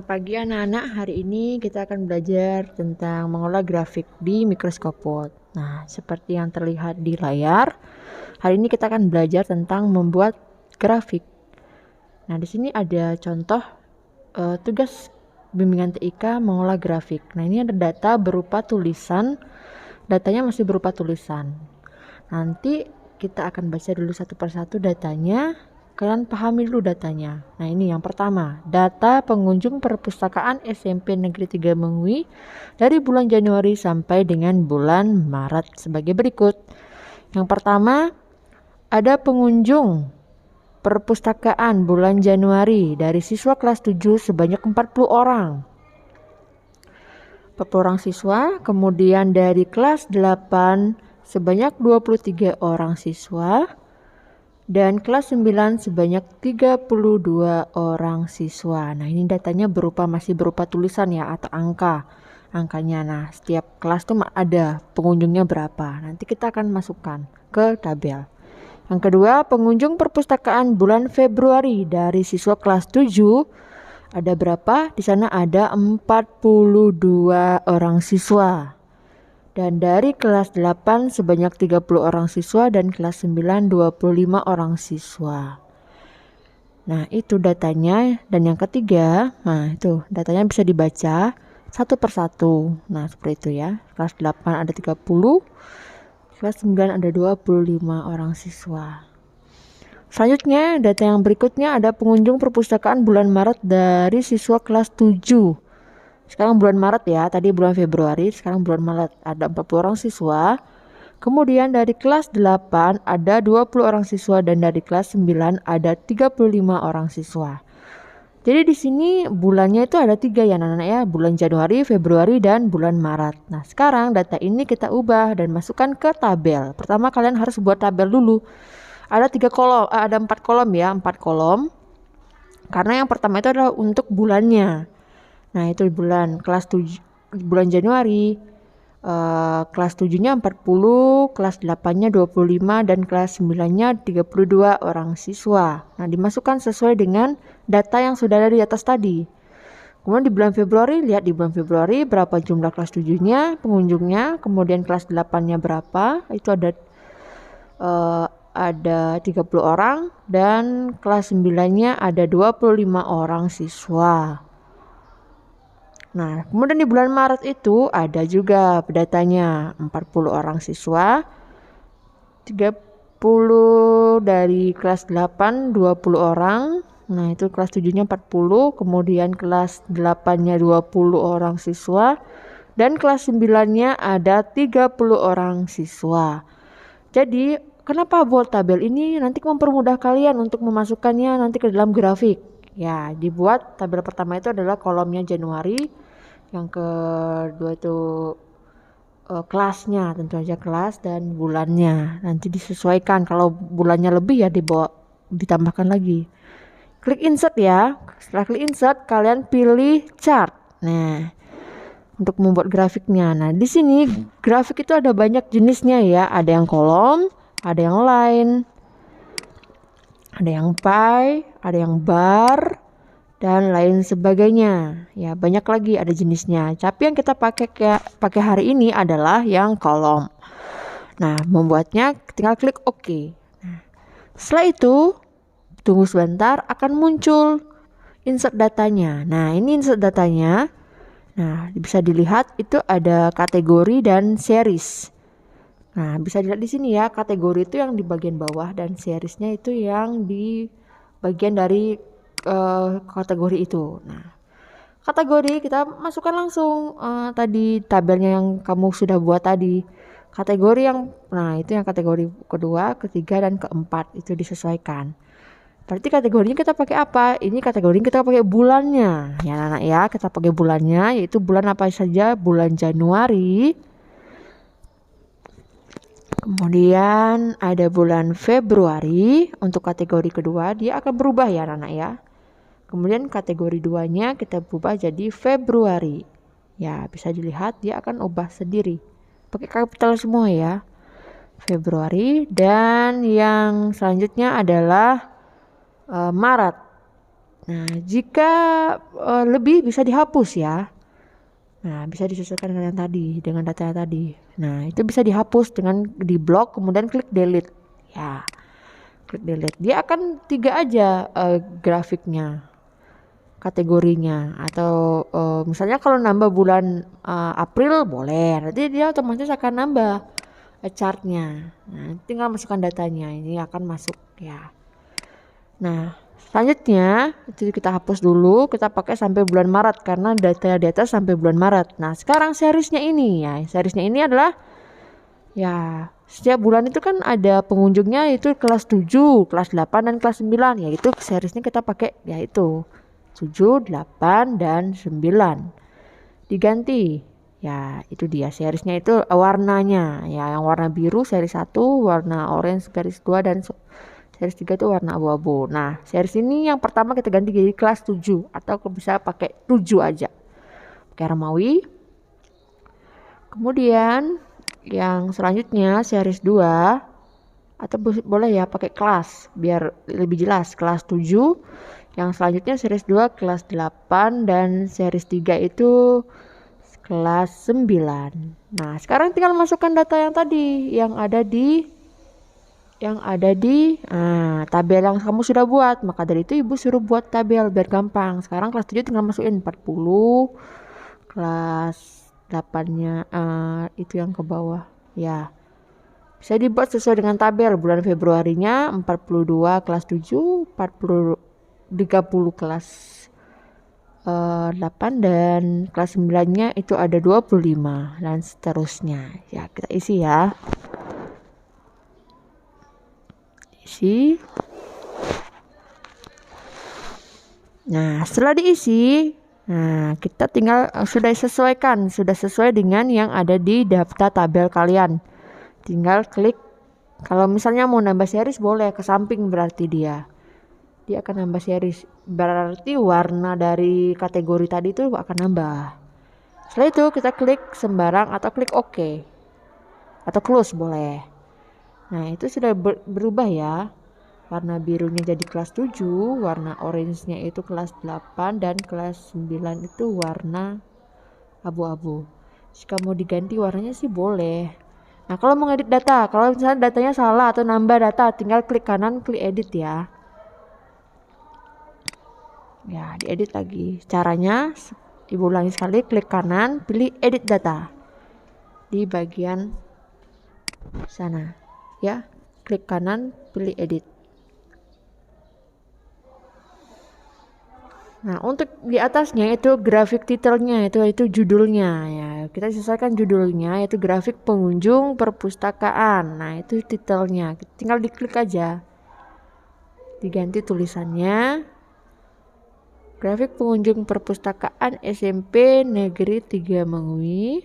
Selamat pagi anak-anak, hari ini kita akan belajar tentang mengolah grafik di mikroskopot. Nah, seperti yang terlihat di layar, hari ini kita akan belajar tentang membuat grafik. Nah, di sini ada contoh tugas bimbingan TIK mengolah grafik. Nah, ini ada data berupa tulisan, datanya masih berupa tulisan. Nanti kita akan baca dulu satu persatu datanya. Kalian pahami dulu datanya. Nah, ini yang pertama, data pengunjung perpustakaan SMP Negeri 3 Mengwi dari bulan Januari sampai dengan bulan Maret sebagai berikut. Yang pertama, ada pengunjung perpustakaan bulan Januari dari siswa kelas 7 sebanyak 40 orang. 40 orang siswa, kemudian dari kelas 8 sebanyak 23 orang siswa, dan kelas 9 sebanyak 32 orang siswa. Nah, ini datanya masih berupa tulisan ya atau angkanya. Nah, setiap kelas tuh ada pengunjungnya berapa. Nanti kita akan masukkan ke tabel. Yang kedua, pengunjung perpustakaan bulan Februari dari siswa kelas 7 ada berapa? Di sana ada 42 orang siswa. Dan dari kelas 8 sebanyak 30 orang siswa dan kelas 9 25 orang siswa. Nah, itu datanya. Dan yang ketiga, nah itu datanya bisa dibaca satu persatu. Nah, seperti itu ya. Kelas 8 ada 30, kelas 9 ada 25 orang siswa. Selanjutnya, data yang berikutnya ada pengunjung perpustakaan bulan Maret dari siswa kelas 7. Sekarang bulan Maret ya, tadi bulan Februari, sekarang bulan Maret ada 40 orang siswa. Kemudian dari kelas 8 ada 20 orang siswa dan dari kelas 9 ada 35 orang siswa. Jadi di sini bulannya itu ada 3 ya anak-anak ya, bulan Januari, Februari, dan bulan Maret. Nah, sekarang data ini kita ubah dan masukkan ke tabel. Pertama kalian harus buat tabel dulu. Ada 3 kolom, ada 4 kolom ya, 4 kolom. Karena yang pertama itu adalah untuk bulannya. Nah, itu bulan Januari, kelas 7-nya 40, kelas 8-nya 25, dan kelas 9-nya 32 orang siswa. Nah, dimasukkan sesuai dengan data yang sudah ada di atas tadi. Kemudian di bulan Februari, lihat di bulan Februari berapa jumlah kelas 7-nya, pengunjungnya, kemudian kelas 8-nya berapa, itu ada 30 orang, dan kelas 9-nya ada 25 orang siswa. Nah, kemudian di bulan Maret itu ada juga datanya 40 orang siswa, 30 dari kelas 8, 20 orang. Nah, itu kelas 7-nya 40, kemudian kelas 8-nya 20 orang siswa, dan kelas 9-nya ada 30 orang siswa. Jadi, kenapa buat tabel ini? Nanti mempermudah kalian untuk memasukkannya nanti ke dalam grafik. Ya, dibuat tabel pertama itu adalah kolomnya Januari, yang kedua itu kelasnya, tentu aja kelas dan bulannya. Nanti disesuaikan, kalau bulannya lebih ya ditambahkan lagi. Klik insert ya. Setelah klik insert, kalian pilih chart. Nah, untuk membuat grafiknya. Nah, di sini grafik itu ada banyak jenisnya ya. Ada yang kolom, ada yang line, ada yang pie, ada yang bar, dan lain sebagainya. Ya, banyak lagi ada jenisnya. Tapi yang kita pakai hari ini adalah yang kolom. Nah, membuatnya tinggal klik OK. Nah, setelah itu tunggu sebentar, akan muncul insert datanya. Nah, ini insert datanya. Nah, bisa dilihat itu ada kategori dan series. Nah, bisa dilihat di sini ya, kategori itu yang di bagian bawah dan seriesnya itu yang di bagian dari kategori itu. Nah, kategori kita masukkan langsung tadi tabelnya yang kamu sudah buat tadi. Kategori itu yang kategori kedua, ketiga, dan keempat itu disesuaikan. Berarti kategorinya kita pakai apa? Ini kategorinya kita pakai bulannya. Ya anak-anak ya, kita pakai bulannya, yaitu bulan apa saja? Bulan Januari. Kemudian ada bulan Februari. Untuk kategori kedua dia akan berubah ya anak-anak ya. Kemudian kategori 2-nya kita berubah jadi Februari. Ya, bisa dilihat dia akan ubah sendiri. Pakai kapital semua ya. Februari. Dan yang selanjutnya adalah Maret. Nah, jika lebih bisa dihapus ya. Nah, bisa disesuaikan dengan yang tadi, dengan data yang tadi. Nah, itu bisa dihapus dengan di blok kemudian klik delete. Ya, klik delete. Dia akan 3 aja grafiknya, kategorinya. Atau misalnya kalau nambah bulan April boleh, nanti dia otomatis akan nambah chartnya. Nah, tinggal masukkan datanya, ini akan masuk ya. Nah, selanjutnya itu kita hapus dulu, kita pakai sampai bulan Maret karena data sampai bulan Maret. Nah, sekarang seriesnya ini ya, seriesnya ini adalah ya setiap bulan itu kan ada pengunjungnya itu kelas 7, kelas 8 dan kelas 9. Ya itu seriesnya kita pakai ya itu 7, 8 dan 9. Diganti. Ya, itu dia seriesnya itu warnanya. Ya, yang warna biru seri 1, warna orange garis 2 dan series 3 itu warna abu-abu. Nah, series ini yang pertama kita ganti jadi kelas 7 atau bisa pakai 7 aja. Pakai Romawi. Kemudian yang selanjutnya series 2 atau boleh ya pakai kelas biar lebih jelas. Kelas 7. Yang selanjutnya series 2 kelas 8 dan series 3 itu kelas 9. Nah, sekarang tinggal masukkan data yang tadi yang ada di tabel yang kamu sudah buat. Maka dari itu ibu suruh buat tabel biar gampang. Sekarang kelas 7 tinggal masukin 40, kelas 8-nya itu yang ke bawah ya, bisa dibuat sesuai dengan tabel. Bulan Februarinya 42 kelas 7, 40 30 kelas 8 dan kelas 9-nya itu ada 25 dan seterusnya. Ya, kita isi ya. Isi. Nah, setelah diisi, nah kita tinggal sudah sesuai dengan yang ada di daftar tabel kalian. Tinggal klik. Kalau misalnya mau nambah series boleh ke samping, berarti dia akan nambah series. Berarti warna dari kategori tadi itu akan nambah. Setelah itu kita klik sembarang atau klik OK atau close boleh. Nah, itu sudah berubah ya. Warna birunya jadi kelas 7, warna orange-nya itu kelas 8 dan kelas 9 itu warna abu-abu. Jika mau diganti warnanya sih boleh. Nah, kalau mau edit data, kalau misalnya datanya salah atau nambah data, tinggal klik kanan, klik edit ya. Ya, diedit lagi. Caranya, ibu ulangi sekali, klik kanan, pilih edit data. Di bagian sana. Ya, klik kanan, pilih edit. Nah, untuk di atasnya itu grafik titelnya, itu judulnya ya. Kita sesuaikan judulnya, yaitu grafik pengunjung perpustakaan. Nah, itu titelnya. Tinggal diklik aja. Diganti tulisannya. Grafik pengunjung perpustakaan SMP Negeri 3 Mengui.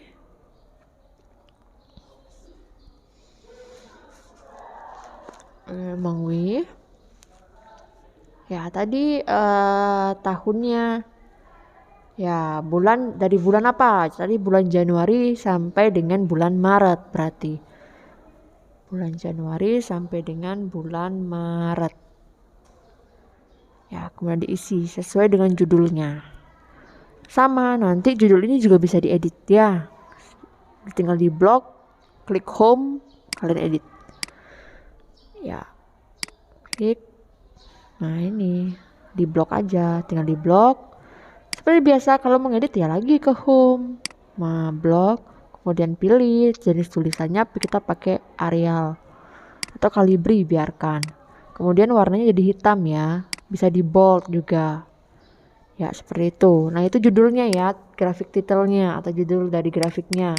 Mengui. Ya, tadi tahunnya ya dari bulan apa? Tadi bulan Januari sampai dengan bulan Maret berarti. Bulan Januari sampai dengan bulan Maret. Ya, kemudian diisi sesuai dengan judulnya. Sama, nanti judul ini juga bisa diedit ya. Tinggal di blok, klik home, kalian edit. Ya. Klik. Nah, ini di blok aja, tinggal di blok. Seperti biasa kalau mengedit ya lagi ke home, blok, kemudian pilih jenis tulisannya, kita pakai Arial atau Calibri biarkan. Kemudian warnanya jadi hitam ya, bisa di bold juga. Ya, seperti itu. Nah, itu judulnya ya, grafik titelnya atau judul dari grafiknya.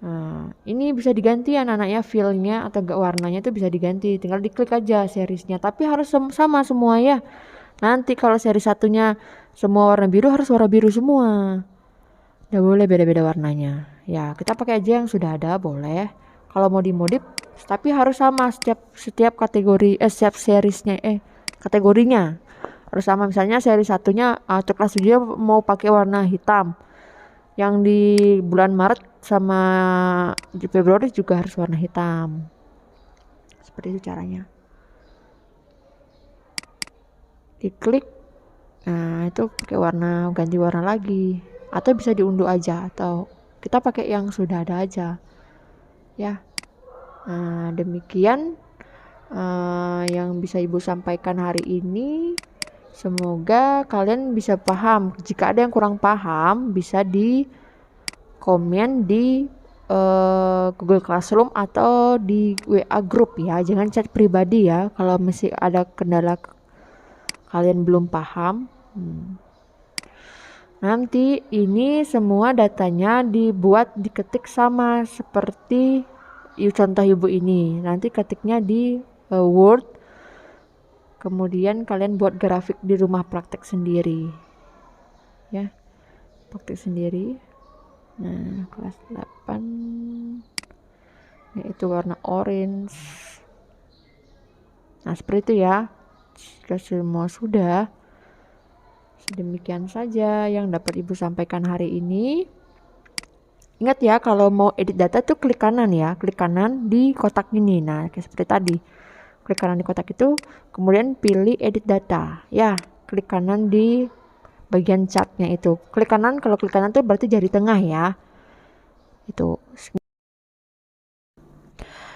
Nah, ini bisa diganti anak-anaknya feel-nya atau warnanya itu bisa diganti. Tinggal diklik aja seriesnya. Tapi harus sama semua ya. Nanti kalau seri satunya semua warna biru harus warna biru semua. Nggak boleh beda-beda warnanya. Ya, kita pakai aja yang sudah ada boleh. Kalau mau dimodif, tapi harus sama setiap kategori setiap seriesnya kategorinya harus sama. Misalnya seri satunya atau kelas 7 mau pakai warna hitam. Yang di bulan Maret sama di Februari juga harus warna hitam. Seperti itu caranya. Diklik Nah, itu pakai warna, ganti warna lagi. Atau bisa diunduh aja, atau kita pakai yang sudah ada aja. Ya. Nah, demikian yang bisa Ibu sampaikan hari ini. Semoga kalian bisa paham. Jika ada yang kurang paham, bisa di komen di Google Classroom atau di WA group ya. Jangan chat pribadi ya kalau masih ada kendala kalian belum paham. Nanti ini semua datanya diketik sama seperti contoh Ibu ini. Nanti ketiknya di Word. Kemudian kalian buat grafik di rumah praktek sendiri. Ya. Praktek sendiri. Nah, kelas 8 yaitu warna orange. Nah, seperti itu ya. Jika semua sudah, sedemikian saja yang dapat Ibu sampaikan hari ini. Ingat ya, kalau mau edit data tuh klik kanan ya, klik kanan di kotak ini. Nah, kayak seperti tadi. Klik kanan di kotak itu, kemudian pilih edit data. Ya, klik kanan di bagian chartnya itu. Klik kanan, kalau klik kanan tuh berarti jari tengah ya. Itu.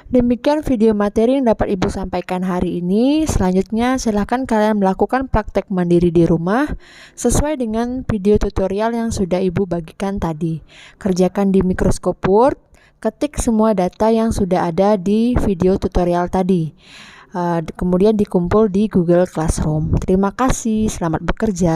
Demikian video materi yang dapat Ibu sampaikan hari ini. Selanjutnya silahkan kalian melakukan praktek mandiri di rumah sesuai dengan video tutorial yang sudah Ibu bagikan tadi. Kerjakan di Microsoft Word, ketik semua data yang sudah ada di video tutorial tadi. Kemudian dikumpul di Google Classroom. Terima kasih, selamat bekerja.